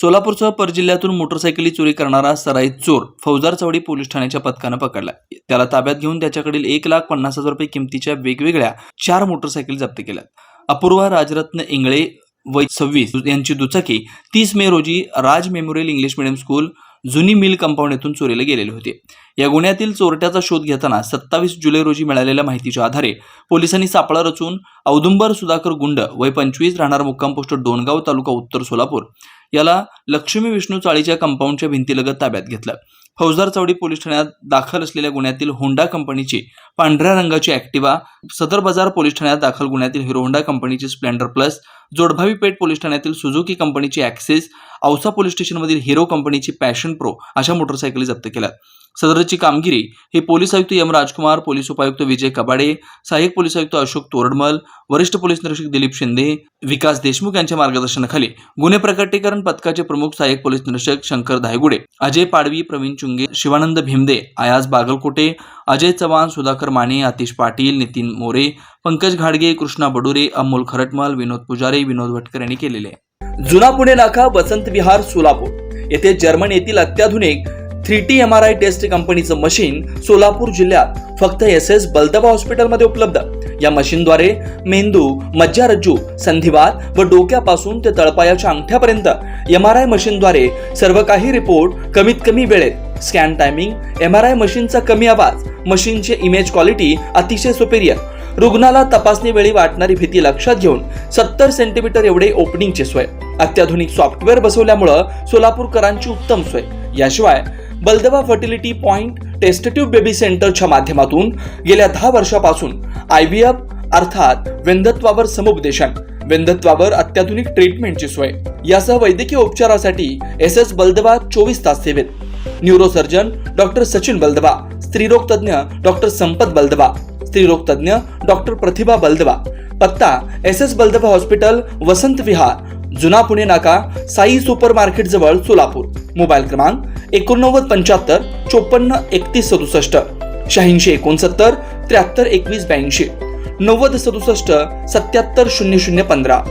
सोलापूरसह परजिल्ह्यातून मोटरसायकली चोरी करणारा सराईत चोर फौजदार चौडी पोलीस ठाण्याच्या पथकानं पकडला. त्याला ताब्यात घेऊन त्याच्याकडील 1,50,000 रुपये किमतीच्या वेगवेगळ्या 4 मोटरसायकल जप्त केल्या. अपूर्वा राजरत्न इंगळे वय 26 यांची दुचाकी 30 मे रोजी राज मेमोरियल इंग्लिश मीडियम स्कूल जुनी मिल कंपाऊंड येथून चोरीला गेलेले होते. या गुन्ह्यातील चोरट्याचा शोध घेताना 27 जुलै रोजी मिळालेल्या माहितीच्या आधारे पोलिसांनी सापळा रचून औदुंबर सुधाकर गुंड वय 25 राहणार मुक्काम पोस्ट डोणगाव तालुका उत्तर सोलापूर याला लक्ष्मी विष्णू चाळीच्या कंपाऊंडच्या भिंतीलगत ताब्यात घेतलं. फौजदार चौडी पोलीस ठाण्यात दाखल असलेल्या गुन्ह्यातील होंडा कंपनीची पांढऱ्या रंगाची ॲक्टिवा, सदर बाजार पोलीस ठाण्यात दाखल गुन्ह्यातील हिरो होंडा कंपनीची स्प्लेंडर प्लस, जोडभावी पेठ पोलीस ठाण्यातील सुझुकी कंपनीची ॲक्सेस, औसा पोलीस स्टेशनमधील हिरो कंपनीची पॅशन प्रो अशा मोटरसायकली जप्त केल्या. सदरची कामगिरी ही पोलीस आयुक्त एम राजकुमार, पोलीस उपायुक्त विजय कबाडे, सहाय्यक पोलीस आयुक्त अशोक तोरडमल, वरिष्ठ पोलीस निरीक्षक दिलीप शिंदे, विकास देशमुख यांच्या मार्गदर्शनाखाली गुन्हे प्रकटीकरण पथकाचे प्रमुख सहाय्यक पोलीस निरीक्षक शंकर धायगुडे, अजय पाडवी, प्रवीण चुंगे, शिवानंद भिमदे, आयाज बागलकोटे, अजय चव्हाण, सुधाकर माने, आतिश पाटील, नितीन मोरे, पंकज घाडगे, कृष्णा बडुरे, अमोल खरटमल, विनोद पुजारी, विनोद भटकर यांनी केलेले. जुना पुणे नाका, वसंत विहार, सोलापूर येथे जर्मन येथील अत्याधुनिक 3T MRI टेस्ट कंपनीचं मशीन सोलापूर जिल्ह्यात फक्त SS बलदबा हॉस्पिटलमध्ये उपलब्ध. या मशीनद्वारे मेंदू, मज्जारज्जू, संधिवात व डोक्यापासून ते तळपायाच्या अंगठ्यापर्यंत MRI मशीनद्वारे सर्व काही रिपोर्ट कमीत कमी वेळेत. स्कॅन टायमिंग, MRI मशीनचा कमी आवाज, मशीनचे इमेज क्वालिटी अतिशय सुपेरियर. रुग्णाला तपासणी वेळी वाटणारी भीती लक्षात घेऊन 70 सेंटीमीटर एवढे ओपनिंगची सोय. अत्याधुनिक सॉफ्टवेअर बसवल्यामुळे सोलापूरकरांची उत्तम सोय. याशिवाय बलदबा फर्टिलिटी पॉइंट टेस्टेटिव्ह बेबी सेंटरच्या माध्यमातून गेल्या 10 वर्षापासून IVF अर्थात वेंधत्वावर समुपदेशन, वेंधत्वावर अत्याधुनिक ट्रीटमेंटची सोय. यासह वैद्यकीय उपचारासाठी SS बलदबा 24 तास सेवेत. न्यूरोसर्जन डॉक्टर सचिन बलदबा, स्त्रीरोग तज्ञ डॉक्टर संपत बलदबा, स्त्रीरोग तज्ञ डॉक्टर प्रतिभा बलदबा. पत्ता SS बलदबा हॉस्पिटल, वसंत विहार, जुना पुणे नाका, साई सुपर मार्केट जवळ, सोलापूर. मोबाईल क्रमांक 8975 54 31 67, 8669 73 21 82, 90 67 77 00 15.